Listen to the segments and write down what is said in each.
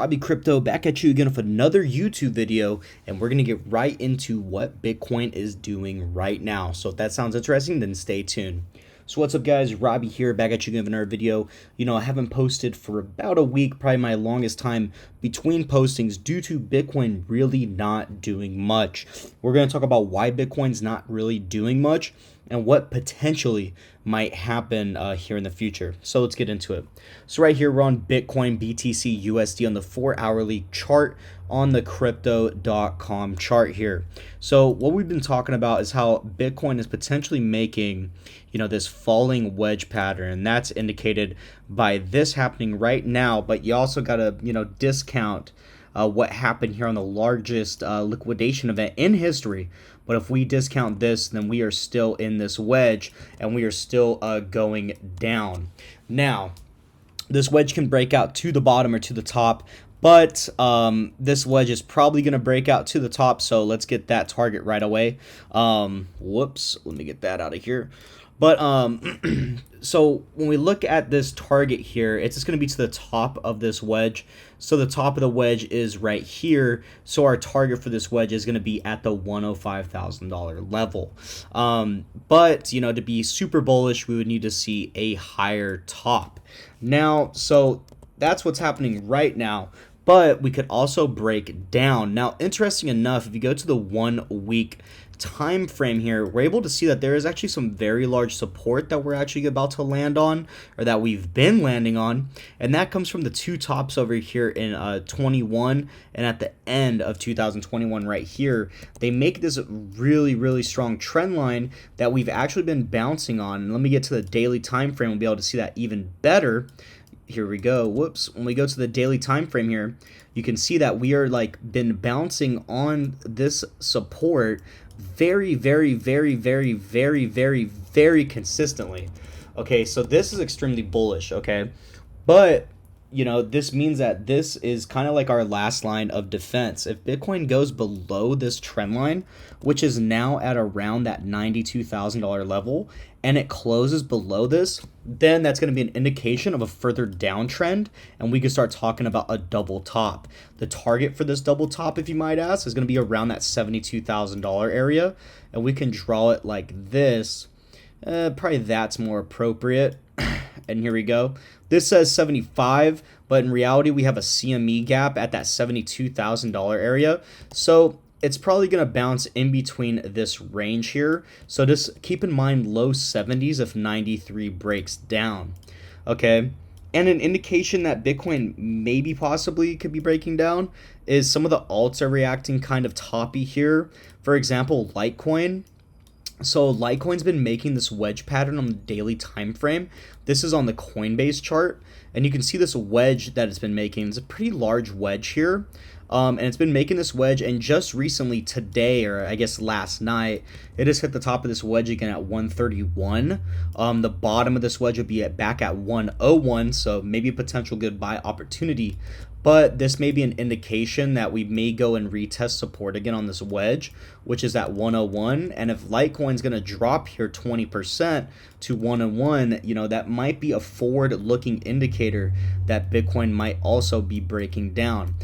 Robbie Crypto back at you again with another YouTube video, and we're going to get right into what Bitcoin is doing right now. So if that sounds interesting, then stay tuned. So what's up, guys? Robbie here, back at you again with another video. I haven't posted for about a week, probably my longest time between postings due to Bitcoin really not doing much. We're going to talk about why Bitcoin's not really doing much and what potentially might happen here in the future. So let's get into it. So right here, we're on Bitcoin BTC USD on the 4-hourly chart on the crypto.com chart here. So what we've been talking about is how Bitcoin is potentially making, this falling wedge pattern, and that's indicated by this happening right now. But you also got to, discount what happened here on the largest liquidation event in history. But if we discount this, then we are still in this wedge and we are still going down. Now, this wedge can break out to the bottom or to the top, but this wedge is probably going to break out to the top. So let's get that target right away. Whoops, let me get that out of here. But so when we look at this target here, it's just going to be to the top of this wedge. So the top of the wedge is right here. So our target for this wedge is going to be at the $105,000 level. But, to be super bullish, we would need to see a higher top. Now, so that's what's happening right now. But we could also break down. Now, interesting enough, if you go to the 1 week time frame here, we're able to see that there is actually some very large support that we're actually about to land on, or that we've been landing on, and that comes from the two tops over here in 21 and at the end of 2021 right here. They make this really strong trend line that we've actually been bouncing on. And let me get to the daily time frame, we'll be able to see that even better. Here we go. Whoops. When we go to the daily time frame here, you can see that we are been bouncing on this support very consistently. Okay, so this is extremely bullish, okay? But this means that this is kind of like our last line of defense. If Bitcoin goes below this trend line, which is now at around that $92,000 level, and it closes below this, then that's going to be an indication of a further downtrend, and we can start talking about a double top. The target for this double top, if you might ask, is going to be around that $72,000 area, and we can draw it like this. Probably that's more appropriate. And here we go. This says 75, but in reality, we have a CME gap at that $72,000 area. So it's probably going to bounce in between this range here. So just keep in mind low 70s if 93 breaks down. Okay. And an indication that Bitcoin maybe possibly could be breaking down is some of the alts are reacting kind of toppy here. For example, Litecoin. So Litecoin's been making this wedge pattern on the daily time frame. This is on the Coinbase chart, and you can see this wedge that it's been making. It's a pretty large wedge here, and it's been making this wedge, and just recently today, or I guess last night, it has hit the top of this wedge again at 131. The bottom of this wedge would be back at 101, so maybe a potential good buy opportunity. But this may be an indication that we may go and retest support again on this wedge, which is at 101. And if Litecoin's going to drop here 20% to 101, that might be a forward-looking indicator that Bitcoin might also be breaking down.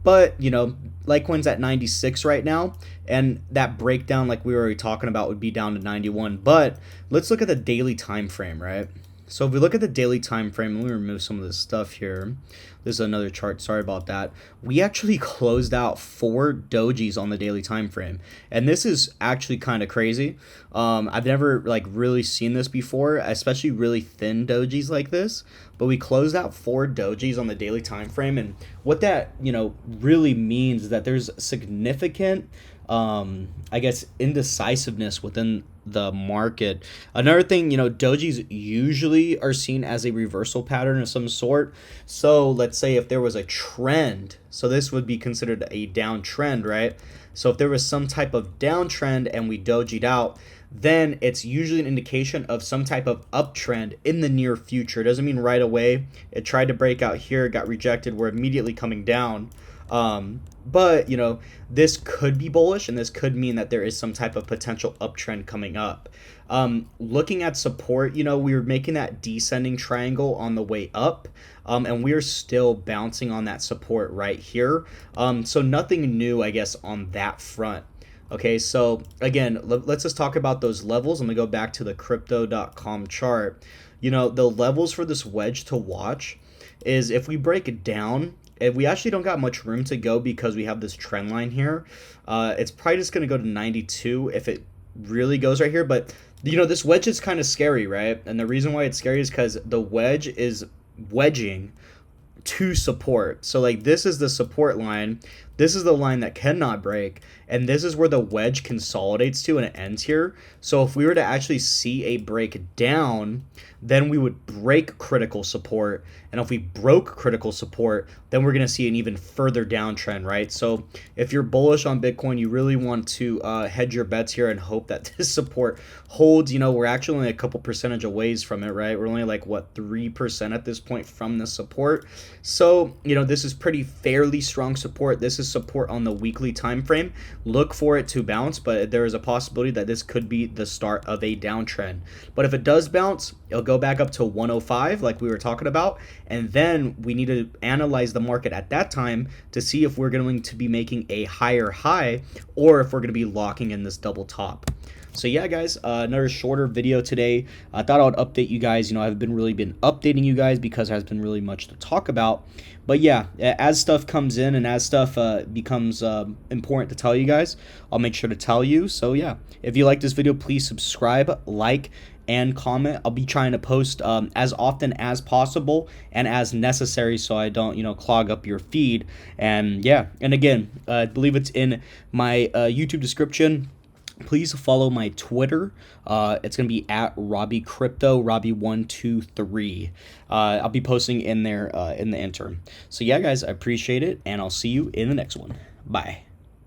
But, Litecoin's at 96 right now, and that breakdown, like we were already talking about, would be down to 91. But let's look at the daily time frame, right? So if we look at the daily time frame, let me remove some of this stuff here. This is another chart. Sorry about that. We actually closed out 4 dojis on the daily time frame, and this is actually kind of crazy. I've never really seen this before, especially really thin dojis like this. But we closed out 4 dojis on the daily time frame, and what that really means is that there's significant indecisiveness within the market. Another thing, dojis usually are seen as a reversal pattern of some sort. So let's say if there was a trend, so this would be considered a downtrend, right? So if there was some type of downtrend and we dojied out, then it's usually an indication of some type of uptrend in the near future. It doesn't mean right away. It tried to break out here, got rejected. We're immediately coming down. But this could be bullish, and this could mean that there is some type of potential uptrend coming up. Looking at support, we were making that descending triangle on the way up, and we're still bouncing on that support right here. So nothing new, I guess, on that front. Okay, so again, let's just talk about those levels. I'm gonna go back to the crypto.com chart. The levels for this wedge to watch is if we break it down, if we actually don't got much room to go because we have this trend line here. It's probably just gonna go to 92 if it really goes right here. But this wedge is kind of scary, right? And the reason why it's scary is because the wedge is wedging to support. So like this is the support line. This is the line that cannot break, and this is where the wedge consolidates to and it ends here. So if we were to actually see a breakdown, then we would break critical support, and if we broke critical support, then we're going to see an even further downtrend, right? So if you're bullish on Bitcoin, you really want to hedge your bets here and hope that this support holds. We're actually only a couple percentage away from it, right? We're only like 3% at this point from the support. So this is pretty fairly strong support. This is support on the weekly time frame. Look for it to bounce, but there is a possibility that this could be the start of a downtrend. But if it does bounce, it'll go back up to 105 like we were talking about, and then we need to analyze the market at that time to see if we're going to be making a higher high or if we're going to be locking in this double top. So yeah, guys, another shorter video today. I thought I would update you guys. I've been updating you guys because there has been really much to talk about. But yeah, as stuff comes in and as stuff becomes important to tell you guys, I'll make sure to tell you. So yeah, if you like this video, please subscribe, like, and comment. I'll be trying to post as often as possible and as necessary so I don't, clog up your feed. And yeah, and again, I believe it's in my YouTube description. Please follow my Twitter. It's going to be at Robbie Crypto, Robbie123. I'll be posting in there in the interim. So yeah, guys, I appreciate it, and I'll see you in the next one. Bye.